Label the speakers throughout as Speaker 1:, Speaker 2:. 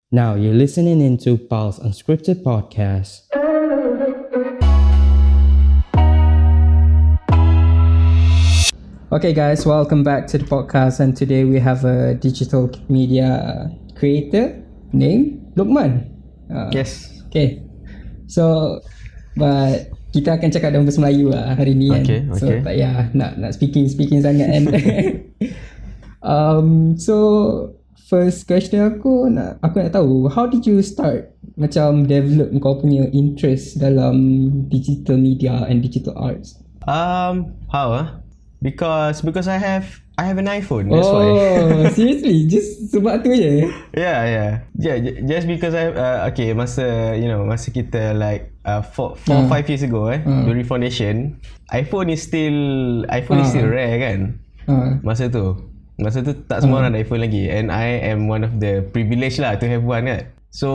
Speaker 1: Now you're listening into Pulse Unscripted Podcast. Okay guys, welcome back to the podcast, and today we have a digital media creator named Luqman.
Speaker 2: Yes.
Speaker 1: Okay. So, but kita akan cakap dalam bahasa Melayu lah hari ni kan.
Speaker 2: Okay.
Speaker 1: So tak payah nak speaking sangat kan. So first question aku nak tahu, how did you start macam develop kau punya interest dalam digital media and digital arts?
Speaker 2: How? Because I have an iPhone. That's why.
Speaker 1: Oh, seriously? Just sebab tu je?
Speaker 2: Yeah. Just because masa kita like 4-5 years ago during foundation, iPhone is still rare kan. Masa tu tak semua orang ada iPhone lagi, and I am one of the privilege lah to have one kan. So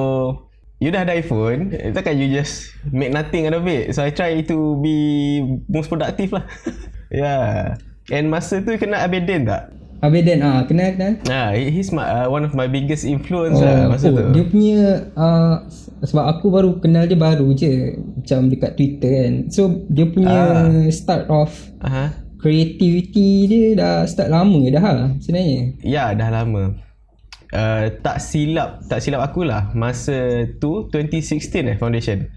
Speaker 2: you dah ada iPhone, takkan you just make nothing out of it. So I try to be most productive lah. Yeah. And masa tu kenal Abedin tak?
Speaker 1: Abedin, kenal.
Speaker 2: He's one of my biggest influence masa tu.
Speaker 1: Dia punya sebab aku baru kenal dia baru je macam dekat Twitter kan. So dia punya start of creativity dia dah start lama dah sebenarnya.
Speaker 2: Ya, dah lama. Tak silap akulah masa tu 2016 foundation.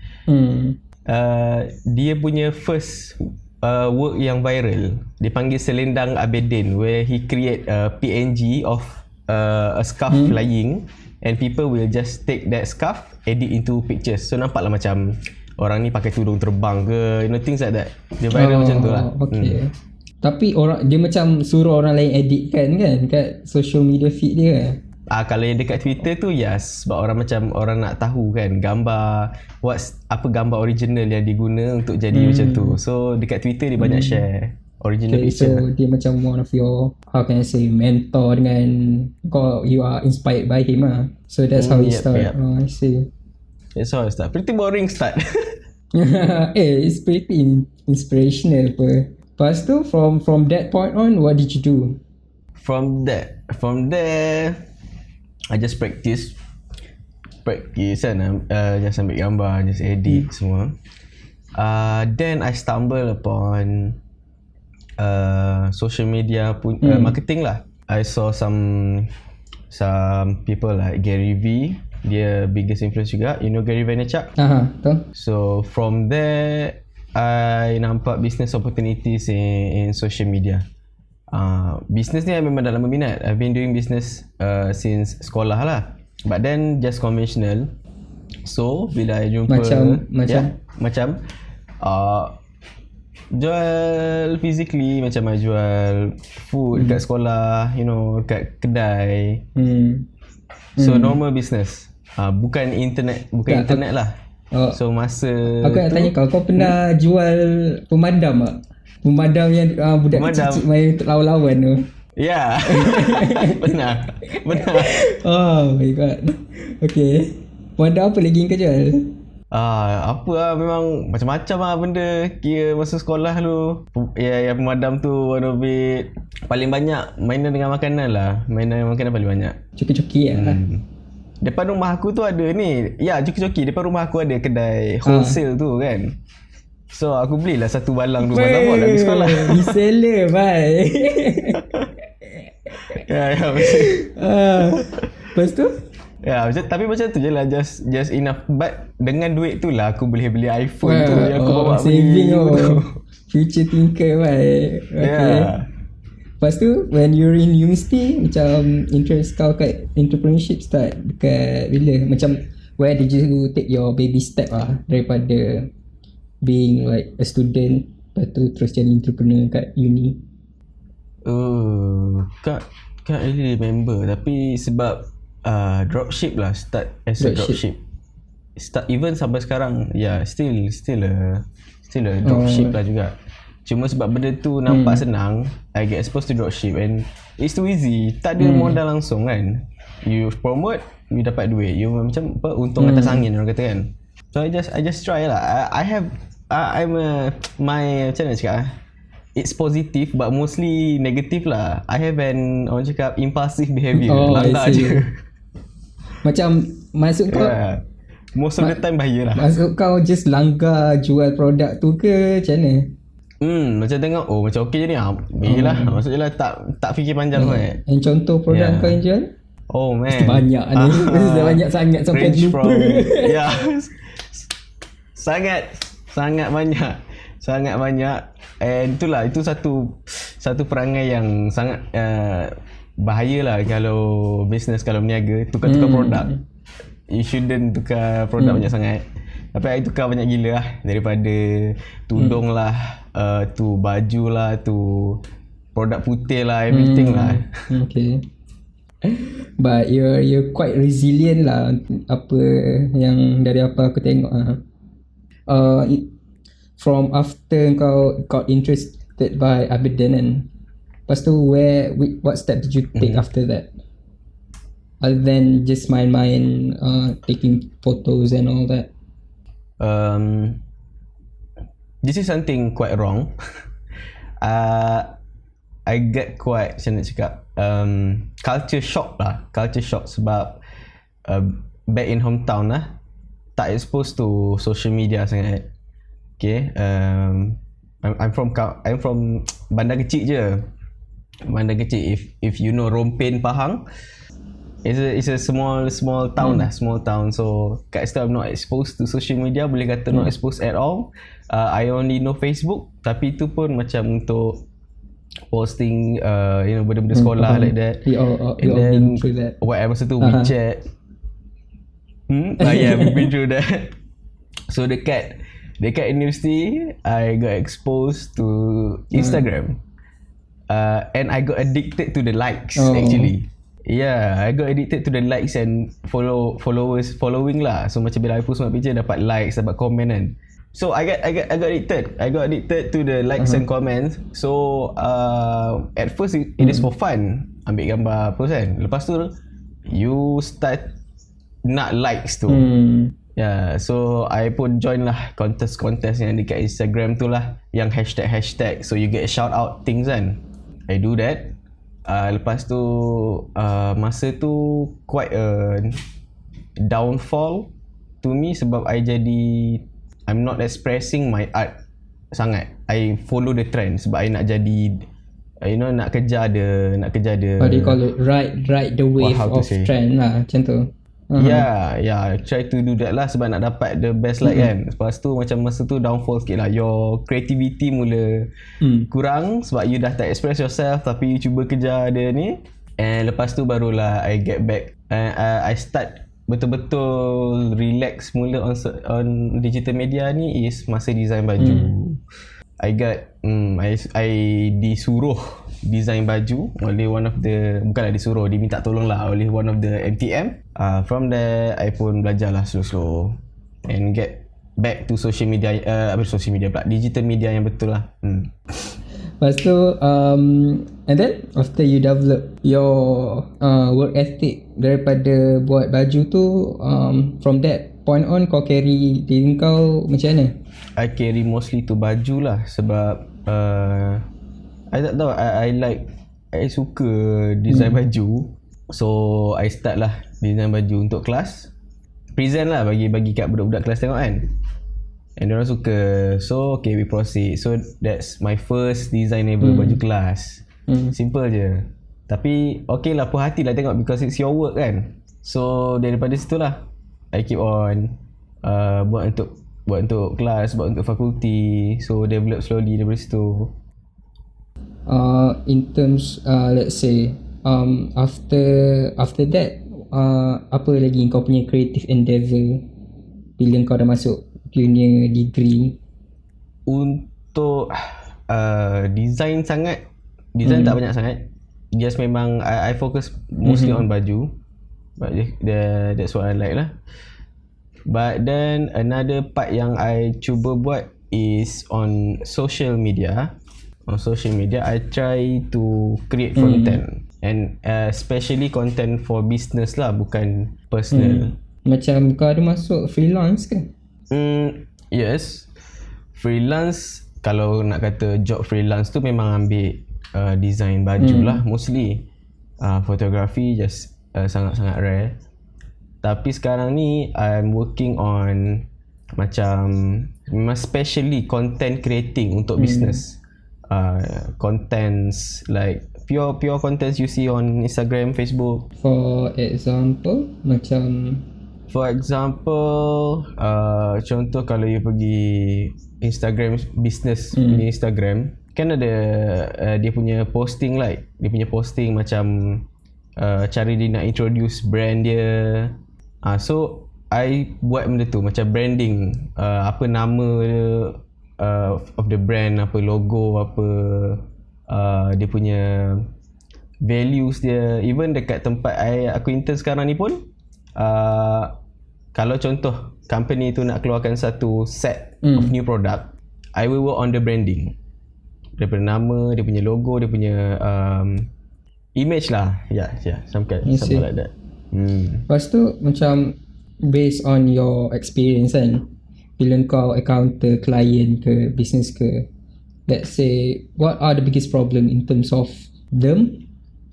Speaker 2: Dia punya first work yang viral dipanggil Selendang Abedin, where he create a PNG of a scarf flying, and people will just take that scarf, edit into pictures. So nampaklah macam orang ni pakai tudung terbang ke, things like that. Dia viral macam tu lah.
Speaker 1: Okay. Tapi dia macam suruh orang lain edit kan kat social media feed dia.
Speaker 2: Kalau yang dekat Twitter tu sebab orang nak tahu kan gambar, apa gambar original yang diguna untuk jadi macam tu. So dekat Twitter dia banyak share original picture.
Speaker 1: So dia macam one of your, how can I say, mentor dengan kau, you are inspired by him lah. So that's how it start. Oh, I see.
Speaker 2: That's how it start. Pretty boring start.
Speaker 1: It's pretty inspirational apa. Lepas tu from that point on, what did you do?
Speaker 2: From there I just practice kan, just ambil gambar, just edit semua. Then I stumble upon social media marketing lah. I saw some people like Gary V, dia biggest influence juga. You know Gary Vaynerchuk?
Speaker 1: Betul.
Speaker 2: So from there I nampak business opportunities in social media. Business ni memang dah lama minat. I've been doing business since sekolah lah, but then just conventional. So bila I jumpa macam jual physically, macam I jual food kat sekolah, kat kedai. So normal business, bukan internet lah. So masa
Speaker 1: aku nak tanya kau pernah jual pemadam tak? Pemadam yang budak kecil main untuk lawan-lawan tu.
Speaker 2: Ya. Benar.
Speaker 1: Oh my god. Okay. Pemadam apa lagi yang kau jual?
Speaker 2: Memang macam-macam benda. Kira masa sekolah dulu, yang pemadam tu one of it. Paling banyak mainan dengan makanan lah. Mainan dengan makanan paling banyak.
Speaker 1: Coki-coki lah.
Speaker 2: Depan rumah aku tu ada ni. Ya, coki-coki. Depan rumah aku ada kedai wholesale tu kan. So aku belilah satu balang, dua balang buat pergi sekolah.
Speaker 1: Reseller bye.
Speaker 2: Ya macam.
Speaker 1: Lepas tu?
Speaker 2: Ya tapi macam tu je lah, just enough. But dengan duit tu lah aku boleh beli iPhone tu yang aku bawa
Speaker 1: saving future thinker bye. Okay. Lepas tu when you're in university, macam interest kau kat entrepreneurship start dekat bila? Macam where did you take your baby step daripada being like a student, lepas tu terus jadi entrepreneur kat uni?
Speaker 2: Can't really remember, tapi sebab dropship lah, start as a dropship. Start even sampai sekarang, still a dropship lah juga. Cuma sebab benda tu nampak senang, I get exposed to dropship and it's too easy. Tak ada modal langsung kan. You promote, you dapat duit. You macam untung atas angin orang kata kan. So I just try lah. Macam mana cakap, it's positive but mostly negative lah. I have an, orang cakap, impulsive behaviour. Langgar je.
Speaker 1: Macam Masuk kau
Speaker 2: Most of the time bahaya lah.
Speaker 1: Masuk kau just langgar jual produk tu ke macam mana?
Speaker 2: Macam tengok macam okey je ni. Yelah, maksudnya lah tak fikir panjang sangat.
Speaker 1: Yang contoh produk kau yang jual?
Speaker 2: Oh man.
Speaker 1: Mesti banyak ni. Mesti banyak sangat sampai
Speaker 2: Range
Speaker 1: lupa.
Speaker 2: Sangat banyak. And itu satu perangai yang sangat bahaya lah kalau business, kalau berniaga tukar-tukar produk. You shouldn't tukar produk banyak sangat. Tapi I tukar banyak gila lah. Daripada tudung lah, tu baju lah, tu produk putih lah, everything lah.
Speaker 1: Okay. But you're quite resilient lah, apa yang dari apa aku tengok from after kau got interested by Aberdeen kan, lepas tu what step did you take after that, other than just main taking photos and all that?
Speaker 2: This is something quite wrong. I get quite, macam nak cakap, culture shock sebab back in hometown lah, tak exposed to social media sangat. Okay, I'm from bandar kecil je. Bandar kecil, if you know Rompin, Pahang, it's a small town lah, small town. So kat situ I'm not exposed to social media, boleh kata not exposed at all. I only know Facebook, tapi itu pun macam untuk posting benda-benda sekolah like that. And then what masa tu WeChat. We've been through that. So dekat university, I got exposed to Instagram. And I got addicted to the likes actually. Yeah, I got addicted to the likes and following lah. So macam bila I post my picture, dapat likes, dapat komen kan. So I got addicted. I got addicted to the likes and comments. So at first it is for fun, ambil gambar post kan. Lepas tu you start nak likes tu. Yeah, so I pun join lah contest yang dekat Instagram tu lah, yang hashtag, so you get a shout out things kan. I do that. Lepas tu masa tu quite a downfall to me sebab I'm not expressing my art sangat. I follow the trend sebab I nak jadi nak kejar the
Speaker 1: what do you call it, ride the wave of trend lah, macam tu. I try to do that lah sebab nak dapat the best like kan. Lepas tu macam masa tu downfall sikit lah, your creativity mula kurang sebab you dah tak express yourself tapi you cuba kejar dia ni. And lepas tu barulah I get back, I start betul-betul relax mula on digital media ni is masa design baju. I disuruh design baju oleh bukanlah disuruh, diminta tolong lah oleh one of the MTM. From there I pun belajar lah slow and get back to social media pula, digital media yang betul lah. Lepas tu and then after you develop your work ethic daripada buat baju tu, from that point on kau carry diri kau macam mana?
Speaker 2: I carry mostly to baju lah sebab I tak tahu, I suka design baju. So I start lah design baju untuk kelas, present lah bagi kat budak-budak kelas tengok kan. And diorang suka. So okay, we proceed. So that's my first design ever baju kelas. Simple je. Tapi okay lah, puas hati lah tengok because it's your work kan. So daripada situ lah I keep on buat untuk kelas, buat untuk fakulti. So develop slowly daripada situ.
Speaker 1: In terms let's say after that apa lagi kau punya creative endeavour bila kau dah masuk punya degree?
Speaker 2: Untuk design tak banyak sangat. Just memang I focus mostly on baju. But that's what I like lah. But then another part yang I cuba buat is on social media. On social media I try to create content and especially content for business lah, bukan personal.
Speaker 1: Macam kau ada masuk freelance ke?
Speaker 2: Yes. Freelance, kalau nak kata job freelance tu memang ambil design baju lah mostly. Fotografi just sangat-sangat rare. Tapi sekarang ni I'm working on macam especially content creating untuk business. Contents like pure contents you see on Instagram, Facebook.
Speaker 1: For example, macam
Speaker 2: contoh kalau you pergi Instagram business punya Instagram, kan ada dia punya posting macam cara dia nak introduce brand dia. So I buat benda tu macam branding, apa nama dia, of the brand, apa logo, apa dia punya values dia. Even dekat tempat aku intern sekarang ni pun, kalau contoh company tu nak keluarkan satu set of new product, I will work on the branding, daripada nama, dia punya logo, dia punya image lah. Something like that.
Speaker 1: Lepas tu macam based on your experience kan, bila kau encounter client ke business ke, let's say what are the biggest problem in terms of them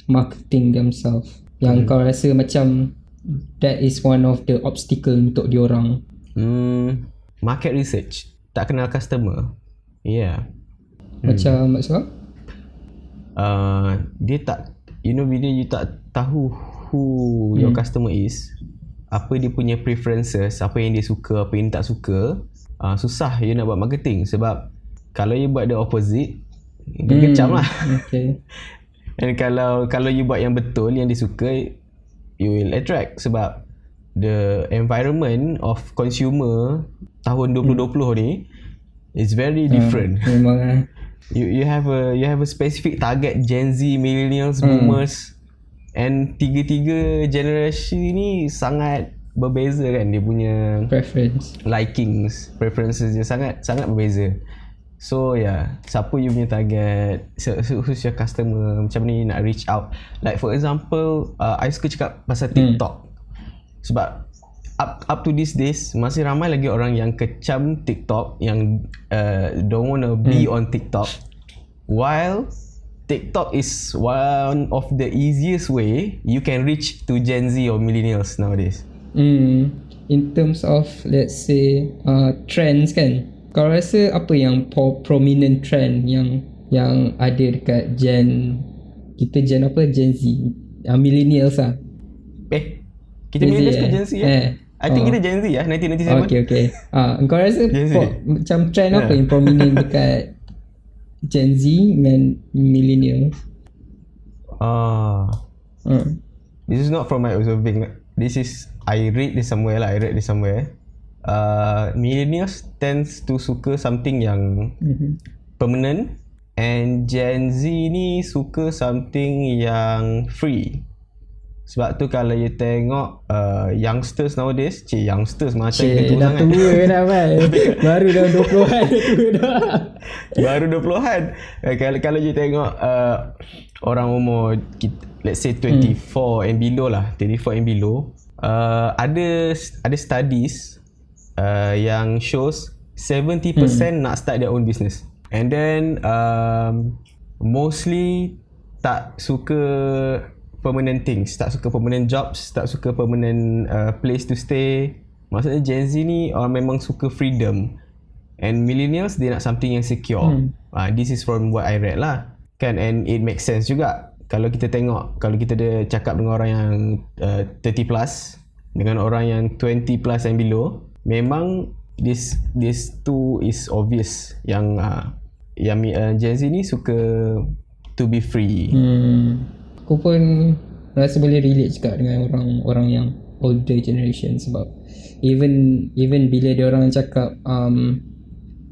Speaker 1: marketing themselves yang kau rasa macam that is one of the obstacle untuk diorang?
Speaker 2: Market research, tak kenal customer.
Speaker 1: Macam maksud kau?
Speaker 2: Dia tak, bila you tak tahu who your customer is, apa dia punya preferences, apa yang dia suka, apa yang dia tak suka, susah you nak buat marketing. Sebab kalau you buat the opposite, kecam lah.
Speaker 1: Okay.
Speaker 2: And kalau you buat yang betul, yang dia suka, you will attract. Sebab the environment of consumer tahun 2020 ni is very different.
Speaker 1: Memang
Speaker 2: you have a specific target, Gen Z, millennials, boomers, and tiga-tiga generasi ni sangat berbeza kan, dia punya preferences dia sangat berbeza. So siapa you punya target, who's your customer, macam ni nak reach out. Like for example, I suka cakap pasal TikTok. Sebab up to these days masih ramai lagi orang yang kecam TikTok, yang don't wanna be on TikTok, while TikTok is one of the easiest way you can reach to Gen Z or millennials nowadays.
Speaker 1: In terms of let's say trends kan, kau rasa apa yang prominent trend yang ada dekat Gen Z, millennials lah?
Speaker 2: Kita millennials ke Gen Z I think kita Gen Z 1997.
Speaker 1: Okay. Kau rasa macam trend apa yang prominent dekat Gen Z dengan millennials?
Speaker 2: This is not from my observing. This is I read this somewhere. Millennials tends to suka something yang permanent, and Gen Z ni suka something yang free. Sebab tu kalau you tengok youngsters nowadays, youngsters macam gitu
Speaker 1: dah
Speaker 2: sangat.
Speaker 1: Tua dah kan. Baru dah 20-an
Speaker 2: Baru 20-an. Kalau you tengok orang umur let's say 24 and below lah, 24 and below, ada studies yang shows 70% nak start their own business. And then mostly tak suka permanent things, tak suka permanent jobs, tak suka permanent place to stay. Maksudnya Gen Z ni memang suka freedom, and millennials dia nak something yang secure. This is from what I read lah kan, and it makes sense juga. Kalau kita tengok, kalau kita ada cakap dengan orang yang 30 plus dengan orang yang 20 plus and below, memang this two is obvious yang Gen Z ni suka to be free.
Speaker 1: Aku pun rasa boleh relate juga dengan orang yang older generation, sebab even bila dia orang cakap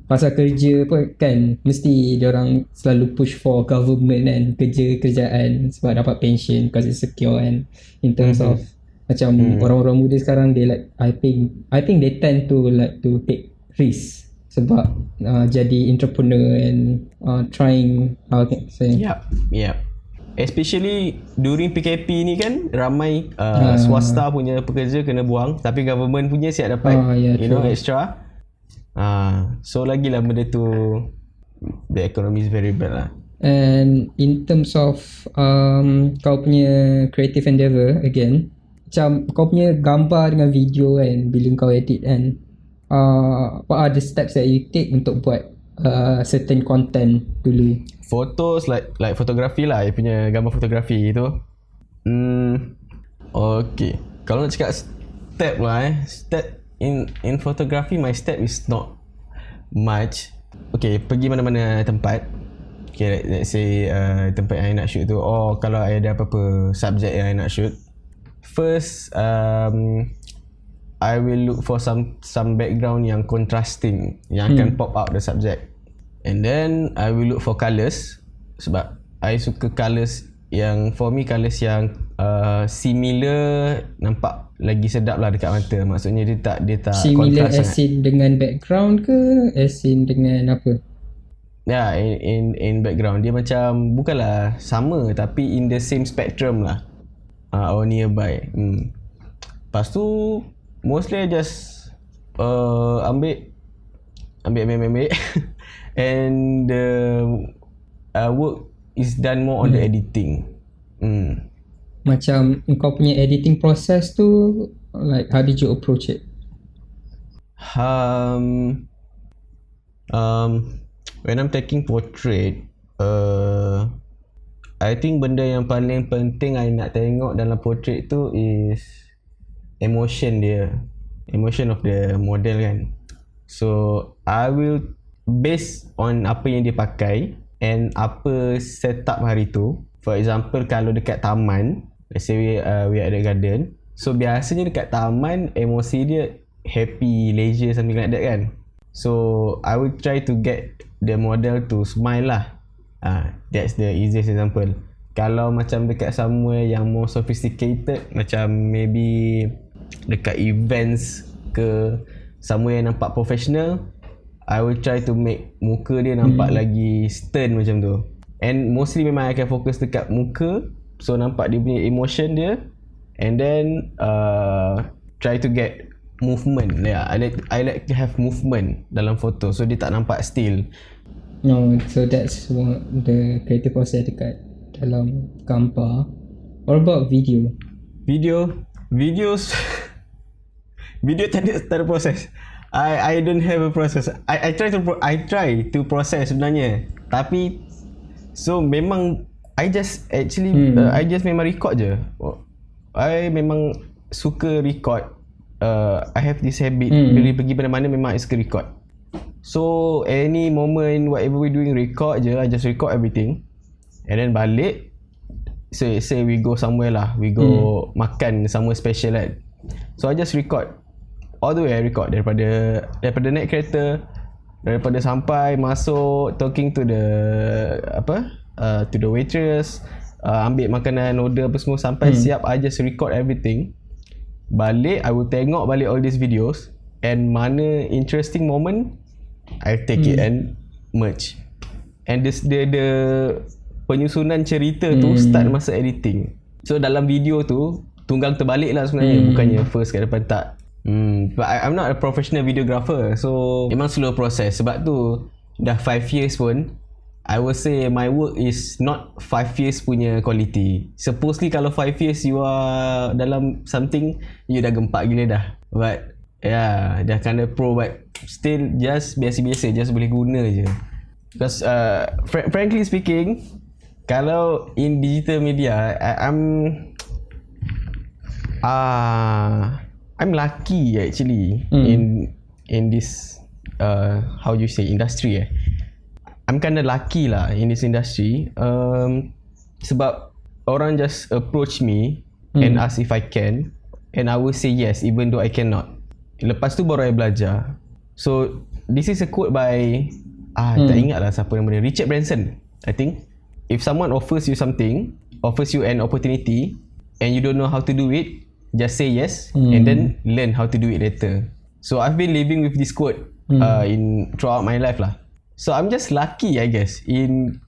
Speaker 1: pasal kerja pun kan, mesti dia orang selalu push for government kan, kerjaan sebab dapat pension because it's secure, and in terms of macam orang-orang muda sekarang, they like I think they tend to like to take risks sebab jadi entrepreneur and trying, how can I say?
Speaker 2: Yep. Especially during PKP ni kan, ramai swasta punya pekerja kena buang, tapi government punya siap dapat extra. So lagilah benda tu, the economy is very bad lah.
Speaker 1: And in terms of kau punya creative endeavour again, macam kau punya gambar dengan video kan, bila kau edit kan, what are the steps that you take untuk buat certain content dulu?
Speaker 2: Photos like fotografi lah, you punya gambar fotografi tu. Okay, kalau nak cakap step lah step in photography, my step is not much. Okay, pergi mana-mana tempat. Okay, let's say tempat yang I nak shoot tu, kalau I ada apa-apa subject yang I nak shoot, first I will look for some background yang contrasting, yang akan pop out the subject. And then I will look for colours, sebab I suka colours yang, for me colours yang similar, nampak lagi sedap lah dekat mata. Maksudnya dia tak
Speaker 1: similar
Speaker 2: kontras
Speaker 1: as in dengan background ke, as in dengan apa?
Speaker 2: Ya, in background dia macam bukanlah sama, tapi in the same spectrum lah, or nearby. Lepas tu mostly I just ambil and the work is done more on the editing.
Speaker 1: Macam kau punya editing process tu, like how did you approach it?
Speaker 2: When I'm taking portrait, I think benda yang paling penting I nak tengok dalam portrait tu is emotion dia, emotion of the model kan. So I will base on apa yang dia pakai and apa setup hari tu. For example, kalau dekat taman, let's say we are at the garden, so biasanya dekat taman emosi dia happy, leisure, something like that kan. So I will try to get the model to smile lah. That's the easiest example. Kalau macam dekat somewhere yang more sophisticated, macam maybe dekat events ke, somewhere yang nampak professional, I will try to make muka dia nampak lagi stern macam tu. And mostly memang I akan fokus dekat muka, so nampak dia punya emotion dia. And then try to get movement. Yeah, I like to have movement dalam foto, so dia tak nampak still.
Speaker 1: No, so that's the creative process dekat dalam gambar. What about video? Videos
Speaker 2: video tak ada proses. I don't have a process. I try to process sebenarnya. Tapi so memang I just memang record je. I memang suka record. I have this habit, bila pergi mana-mana memang I suka record. So any moment, whatever we doing, record je. I just record everything. And then balik, say we go somewhere lah, we go makan somewhere special kan. So I just record all the way. I record daripada naik kereta, daripada sampai masuk, talking to the to the waitress, ambil makanan, order apa semua, sampai siap, I just record everything. Balik, I will tengok balik all these videos, and mana interesting moment, I take it and merge. And the penyusunan cerita tu start masa editing. So dalam video tu tunggang terbalik lah sebenarnya, bukannya first kat depan, tak. But I'm not a professional videographer, so memang slow process. Sebab tu dah 5 years pun, I will say my work is not 5 years punya quality. Supposedly kalau 5 years you are dalam something, you dah gempak gila dah. But yeah, dah kinda pro, but still just biasa-biasa, just boleh guna je. Because frankly speaking, kalau in digital media, I'm lucky actually in this how you say industry. I'm kinda lucky lah in this industry. Sebab orang just approach me and ask if I can, and I will say yes even though I cannot. Lepas tu baru I belajar. So this is a quote by tak ingat lah siapa nama dia, Richard Branson I think. If someone offers you something, offers you an opportunity, and you don't know how to do it, just say yes and then learn how to do it later. So I've been living with this quote in throughout my life lah. So I'm just lucky I guess in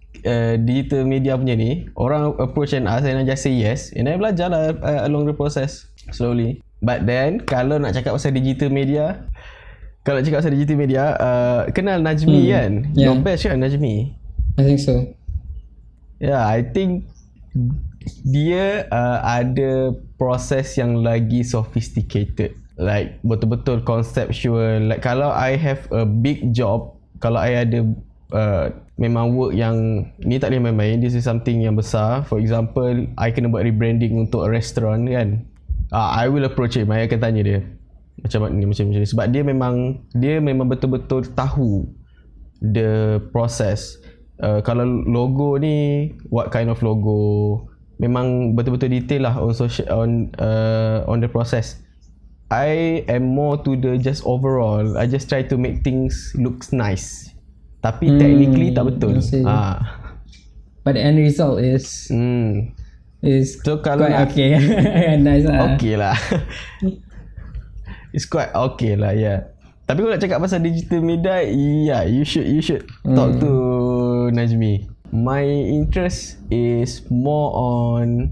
Speaker 2: digital media punya ni. Orang approach and ask and I just say yes, and I belajar lah along the process slowly. But then kalau nak cakap pasal digital media, kenal Najmi kan?
Speaker 1: Yeah.
Speaker 2: Your best kan Najmi?
Speaker 1: I think so.
Speaker 2: Yeah, I think dia ada proses yang lagi sophisticated, like betul-betul conceptual. Like kalau I have a big job, kalau I ada memang work yang ni tak boleh main-main, this is something yang besar. For example, I kena buat rebranding untuk a restaurant kan, I will approach him. I akan tanya dia macam ni, macam ni, sebab dia memang betul-betul tahu the process. Kalau logo ni, what kind of logo, memang betul-betul detail lah on the process. I am more to the just overall. I just try to make things looks nice. Tapi technically tak betul.
Speaker 1: But the end result is
Speaker 2: so kalau
Speaker 1: quite okay. Nice lah.
Speaker 2: Okay lah. It's quite okay lah, yeah. Tapi kalau nak cakap pasal digital media, yeah, you should talk to Najmi. My interest is more on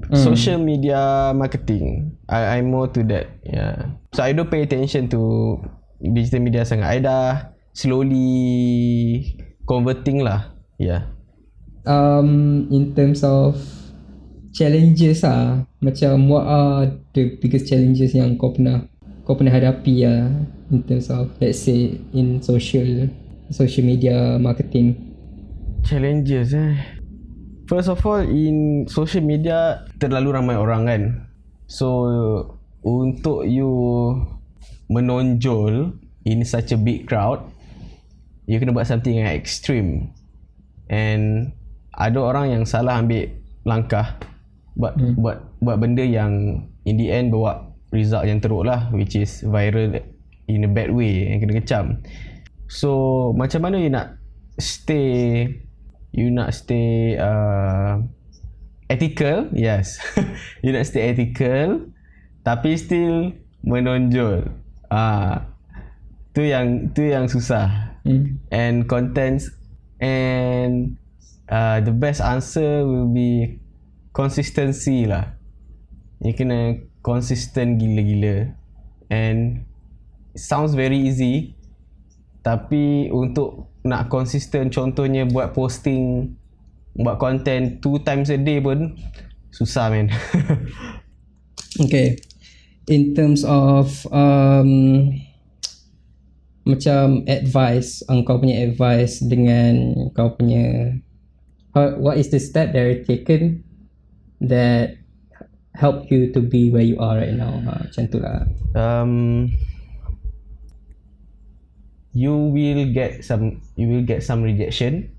Speaker 2: social media marketing. I'm more to that, yeah. So I don't pay attention to digital media sangat. I dah slowly converting lah, yeah.
Speaker 1: In terms of challenges macam what are the biggest challenges yang kau pernah hadapi in terms of, let's say, in social media marketing?
Speaker 2: Challenges first of all, in social media terlalu ramai orang kan, so untuk you menonjol in such a big crowd, you kena buat something yang extreme. And ada orang yang salah ambil langkah buat benda yang in the end bawa result yang teruk lah, which is viral in a bad way, yang kena kecam. So macam mana you nak stay ethical? Yes. You nak stay ethical tapi still menonjol. Tu yang susah. And contents, and the best answer will be consistency lah. You kena consistent gila-gila. And it sounds very easy, tapi untuk nak consistent, contohnya buat posting, buat content 2 times a day pun susah, man.
Speaker 1: Okay, in terms of macam advice, kau punya advice dengan kau punya, what is the step that you taken that help you to be where you are right now? Macam tu lah.
Speaker 2: You will get some rejection.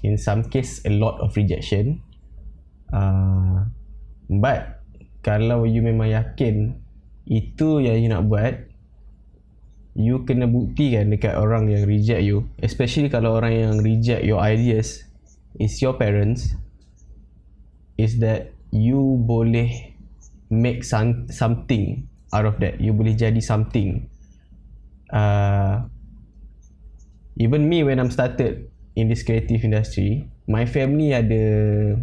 Speaker 2: In some case, a lot of rejection. But kalau you memang yakin itu yang you nak buat, you kena buktikan dekat orang yang reject you. Especially kalau orang yang reject your ideas is your parents, is that you boleh make something out of that. You boleh jadi something. Even me, when I'm started in this creative industry, my family ada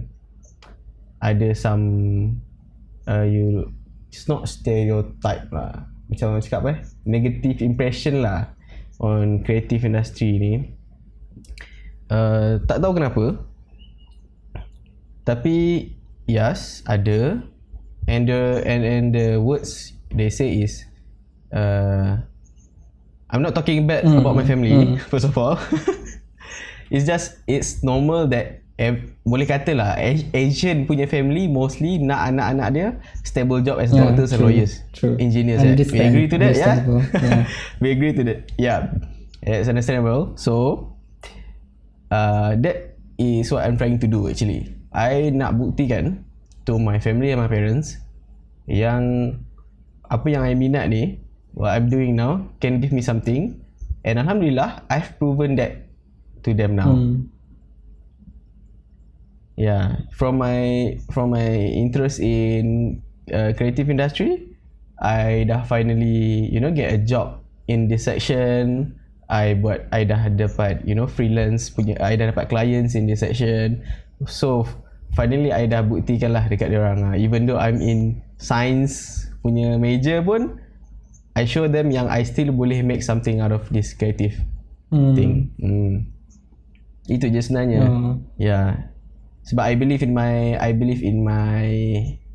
Speaker 2: some it's not stereotype lah, macam orang cakap negative impression lah on creative industry ni. Tak tahu kenapa, tapi yes, ada. And the words they say is I'm not talking bad about my family, first of all. It's normal that boleh kata lah Asian punya family mostly nak anak-anak dia stable job as doctors and lawyers, engineers. We agree to that, yeah? We agree to that, yeah. It's understandable. So that is what I'm trying to do actually. I nak buktikan to my family and my parents yang apa yang I minat ni, what I'm doing now can give me something. And Alhamdulillah, I've proven that to them now. Yeah, from my interest in creative industry, I dah finally get a job in this section. I dah dapat freelance punya, I dah dapat clients in this section. So finally I dah buktikan lah dekat diorang. Even though I'm in science punya major pun, I show them yang I still boleh make something out of this creative thing. Itu je sebenarnya. Yeah. Sebab I believe in my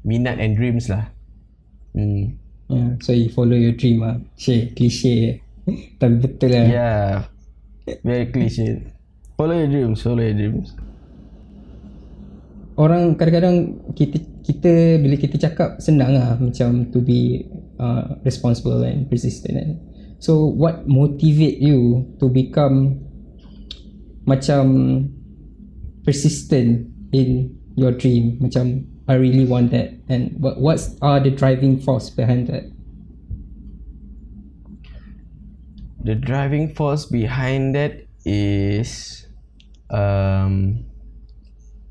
Speaker 2: minat and dreams lah.
Speaker 1: So you follow your dream lah. Cliche tapi betul lah.
Speaker 2: Yeah, very cliche. Follow your dreams.
Speaker 1: Orang kadang-kadang kita bila kita cakap senang lah macam to be responsible and persistent kan. So what motivate you to become macam persistent in your dream, macam I really want that, and what are the driving force behind that?
Speaker 2: The driving force behind that is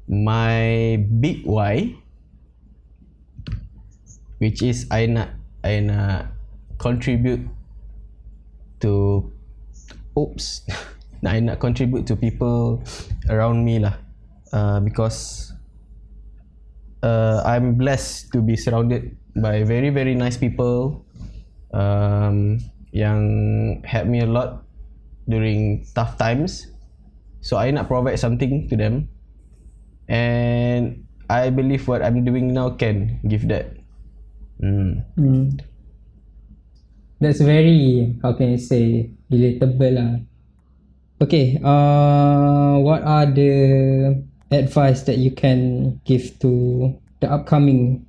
Speaker 2: my big why, which is I nak contribute to I nak contribute to people around me lah, because I'm blessed to be surrounded by very very nice people yang help me a lot during tough times. So I nak provide something to them, and I believe what I'm doing now can give that.
Speaker 1: That's very, how can I say, relatable lah. Okay, what are the advice that you can give to the upcoming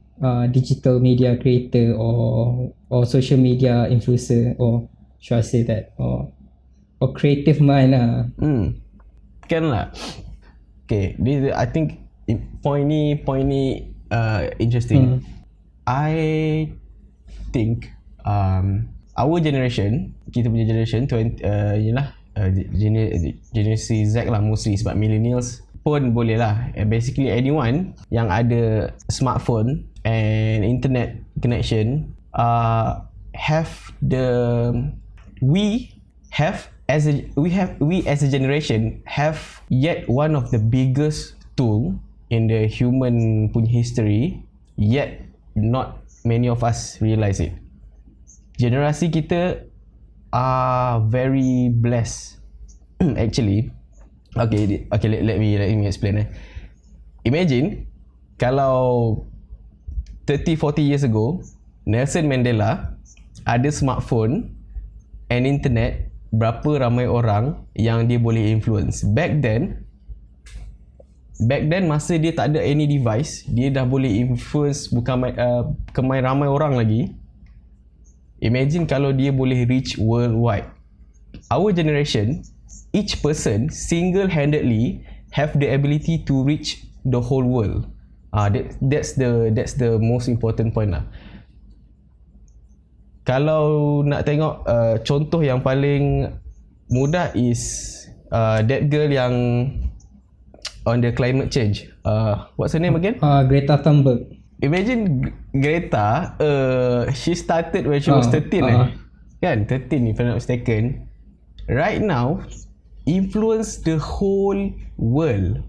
Speaker 1: digital media creator or social media influencer, or should I say that, or creative mind lah?
Speaker 2: Can lah. Okay, this I think point ni interesting. I think our generation, kita punya generation generasi Z lah mostly, sebab millennials pun boleh lah. Basically anyone yang ada smartphone and internet connection we as a generation have yet one of the biggest tool in the human punya history, yet not many of us realize it. Generasi kita are very blessed actually. Okay, let me explain. Imagine kalau 30-40 years ago Nelson Mandela ada smartphone and internet, berapa ramai orang yang dia boleh influence. Back then masa dia tak ada any device, dia dah boleh influence bukan ramai orang lagi. Imagine kalau dia boleh reach worldwide. Our generation, each person single-handedly have the ability to reach the whole world. That's the most important point lah. Kalau nak tengok contoh yang paling mudah is that girl yang on the climate change. What's her name again?
Speaker 1: Greta Thunberg.
Speaker 2: Imagine Greta, she started when she was 13 kan? 13 if I'm not mistaken. Right now, influence the whole world.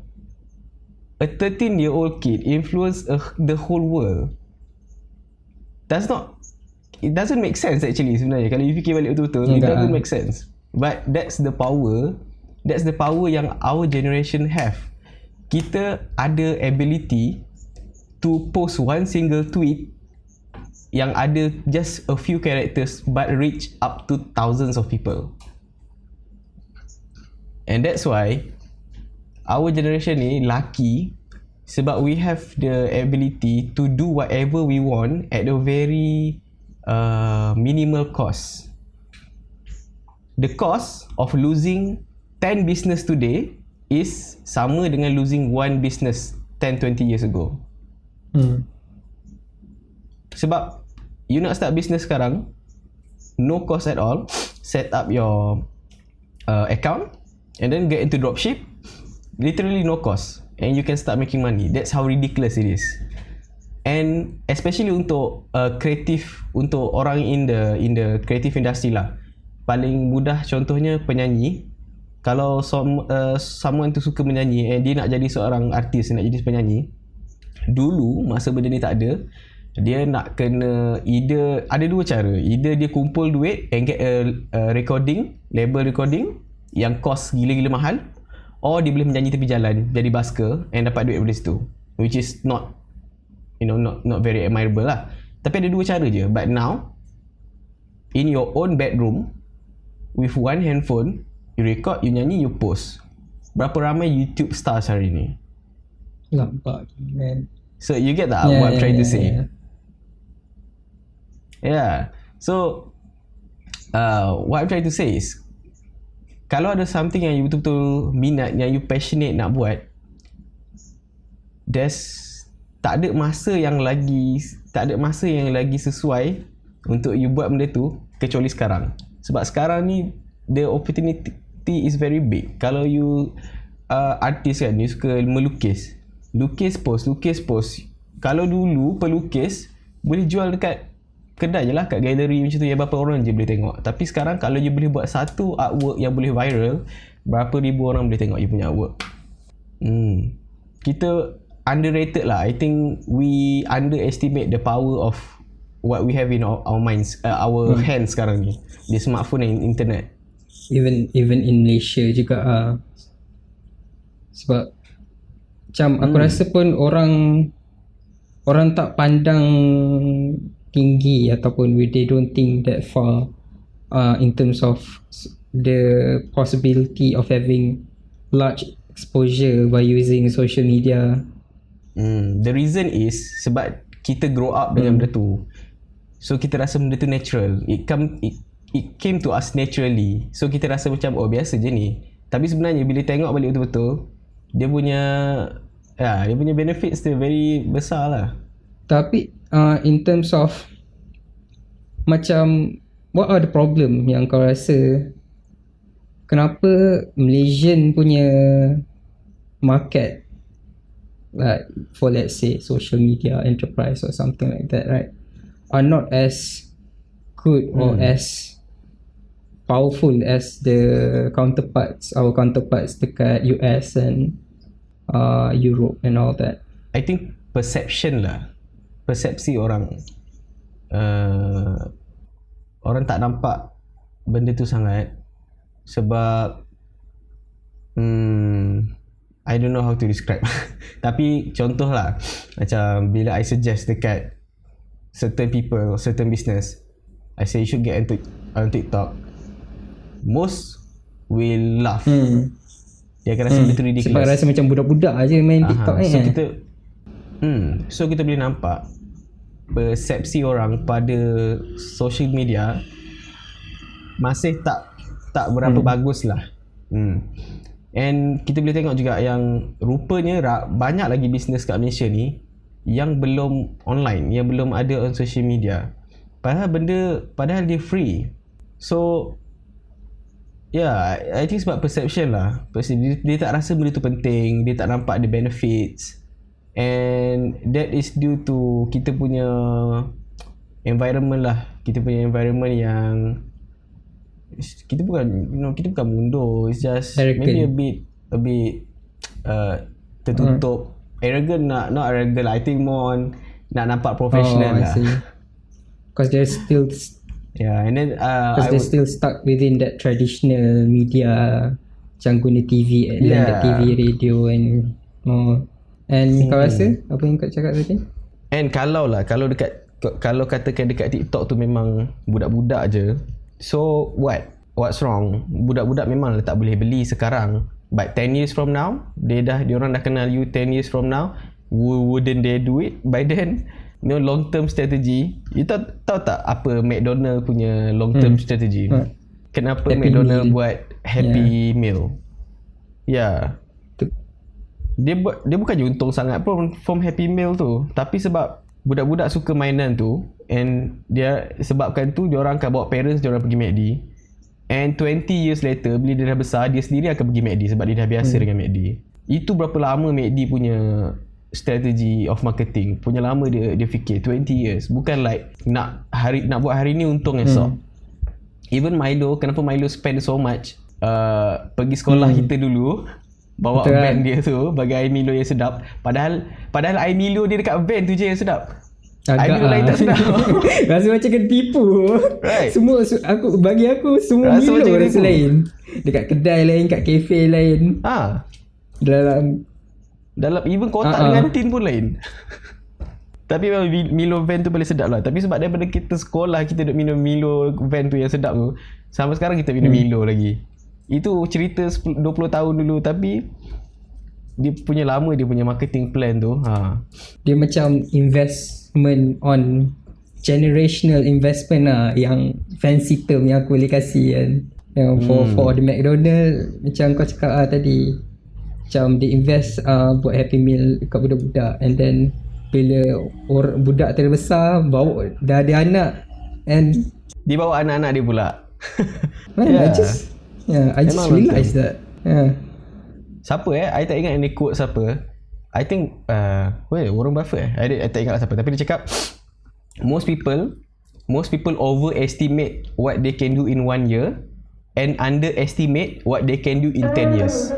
Speaker 2: A 13-year-old kid influence the whole world. It doesn't make sense actually sebenarnya. Kalau you fikir balik betul-betul, it doesn't make sense. But that's the power yang our generation have. Kita ada ability to post one single tweet yang ada just a few characters but reach up to thousands of people. And that's why our generation ni lucky, sebab we have the ability to do whatever we want at a very minimal cost. The cost of losing 10 business today is sama dengan losing one business 10-20 years ago. Sebab you nak start business sekarang, no cost at all. Set up your account and then get into dropship, literally no cost, and you can start making money. That's how ridiculous it is. And especially untuk kreatif, untuk orang in the creative industry lah. Paling mudah contohnya penyanyi. Kalau someone tu suka menyanyi and dia nak jadi seorang artis, nak jadi penyanyi, dulu masa benda ni tak ada, dia nak kena ada dua cara. Either dia kumpul duit and get a recording, label recording yang cost gila-gila mahal, Or dia boleh menyanyi tepi jalan, jadi busker and dapat duit dari situ, which is not, not very admirable lah. Tapi ada dua cara je. But now, in your own bedroom, with one handphone, you record, you nyanyi, you post. Berapa ramai YouTube stars hari ni?
Speaker 1: Lampak man.
Speaker 2: So you get that what I'm trying to say? Yeah. So what I'm trying to say is, kalau ada something yang you betul-betul minat, yang you passionate nak buat, tak ada masa yang lagi sesuai untuk you buat benda tu kecuali sekarang. Sebab sekarang ni the opportunity is very big. Kalau you artis kan, you suka melukis, lukis post. Kalau dulu pelukis boleh jual dekat kedai je lah, kat galeri macam tu, yang berapa orang je boleh tengok. Tapi sekarang kalau you boleh buat satu artwork yang boleh viral, berapa ribu orang boleh tengok you punya artwork. Kita underrated lah. I think we underestimate the power of what we have in our minds, our hands sekarang ni, di smartphone dan internet.
Speaker 1: Even in Malaysia juga sebab macam aku rasa pun orang tak pandang tinggi, ataupun they don't think that far in terms of the possibility of having large exposure by using social media.
Speaker 2: The reason is sebab kita grow up dengan benda tu, so kita rasa benda tu natural. It came to us naturally, so kita rasa macam biasa je ni. Tapi sebenarnya bila tengok balik betul-betul, dia punya benefits tu very besar lah. Tapi
Speaker 1: in terms of macam what are the problem yang kau rasa, kenapa Malaysian punya market, like for let's say social media enterprise or something like that, right, are not as good or as powerful as our counterparts dekat US and Europe and all that?
Speaker 2: I think perception lah. Persepsi orang tak nampak benda tu sangat. Sebab I don't know how to describe. Tapi contoh lah, macam bila I suggest dekat certain people, certain business, I say you should get on TikTok, most will laugh. Dia akan rasa betul ridiculous.
Speaker 1: Sebab rasa macam budak-budak aje main TikTok ni.
Speaker 2: So kita boleh nampak persepsi orang pada social media masih tak berapa bagus lah. And kita boleh tengok juga yang rupanya banyak lagi bisnes kat Malaysia ni yang belum online, yang belum ada on social media. Padahal dia free. So I think sebab perception lah. Dia tak rasa benda tu penting, dia tak nampak the benefits. And that is due to kita punya environment lah. Kita punya environment yang kita bukan mundur. It's just maybe a bit tertutup. Arrogant, not arrogant lah. I think more on nak nampak professional lah.
Speaker 1: Because they're still
Speaker 2: and then
Speaker 1: because they're still stuck within that traditional media, macam guna TV, landed TV, radio and more. And kau rasa apa yang kau cakap tadi?
Speaker 2: And kalau katakan dekat TikTok tu memang budak-budak je, so what's wrong? Budak-budak memang tak boleh beli sekarang, but 10 years from now, diorang dah kenal you 10 years from now, wouldn't they do it by then? Long term strategy. You tahu tak apa McDonald punya long term strategy? Kenapa Happy McDonald Meal buat Happy Meal? Dia bukannya untung sangat pun from Happy Meal tu, tapi sebab budak-budak suka mainan tu, and dia sebabkan tu diorang akan bawa parents diorang pergi McD, and 20 years later bila dia dah besar, dia sendiri akan pergi McD sebab dia dah biasa dengan McD. Itu berapa lama McD punya strategi of marketing, punya lama dia fikir 20 years. Bukan like nak buat hari ni untung esok. Even Milo, kenapa Milo spend so much pergi sekolah kita dulu, bawa van dia tu bagi air Milo yang sedap, padahal air Milo dia dekat van tu je yang sedap. I Milo lain tak sedap.
Speaker 1: Rasa macam kena tipu.
Speaker 2: Right.
Speaker 1: Semua bagi aku semua
Speaker 2: Rasa
Speaker 1: Milo
Speaker 2: macam kena
Speaker 1: rasa
Speaker 2: tipu.
Speaker 1: lain. Dekat kedai lain, kat kafe lain.
Speaker 2: Dalam even kotak dengan tin pun lain. Tapi memang Milo van tu paling sedap lah. Tapi sebab daripada kita sekolah, kita duk minum Milo van tu yang sedap tu, sampai sekarang kita minum Milo lagi. Itu cerita 20 tahun dulu. Tapi dia punya marketing plan tu,
Speaker 1: dia macam investment on generational investment lah, yang fancy term yang aku boleh kasih kan. Yang for the McDonald, macam kau cakap tadi, macam dia invest buat Happy Meal kat budak-budak, and then bila budak terbesar dah ada anak, and
Speaker 2: dia bawa anak-anak dia pula.
Speaker 1: I just realised that.
Speaker 2: Siapa I tak ingat ni quote siapa. I think Warren Buffett I tak ingat lah siapa. Tapi dia cakap most people overestimate what they can do in 1 year and underestimate what they can do in 10 years.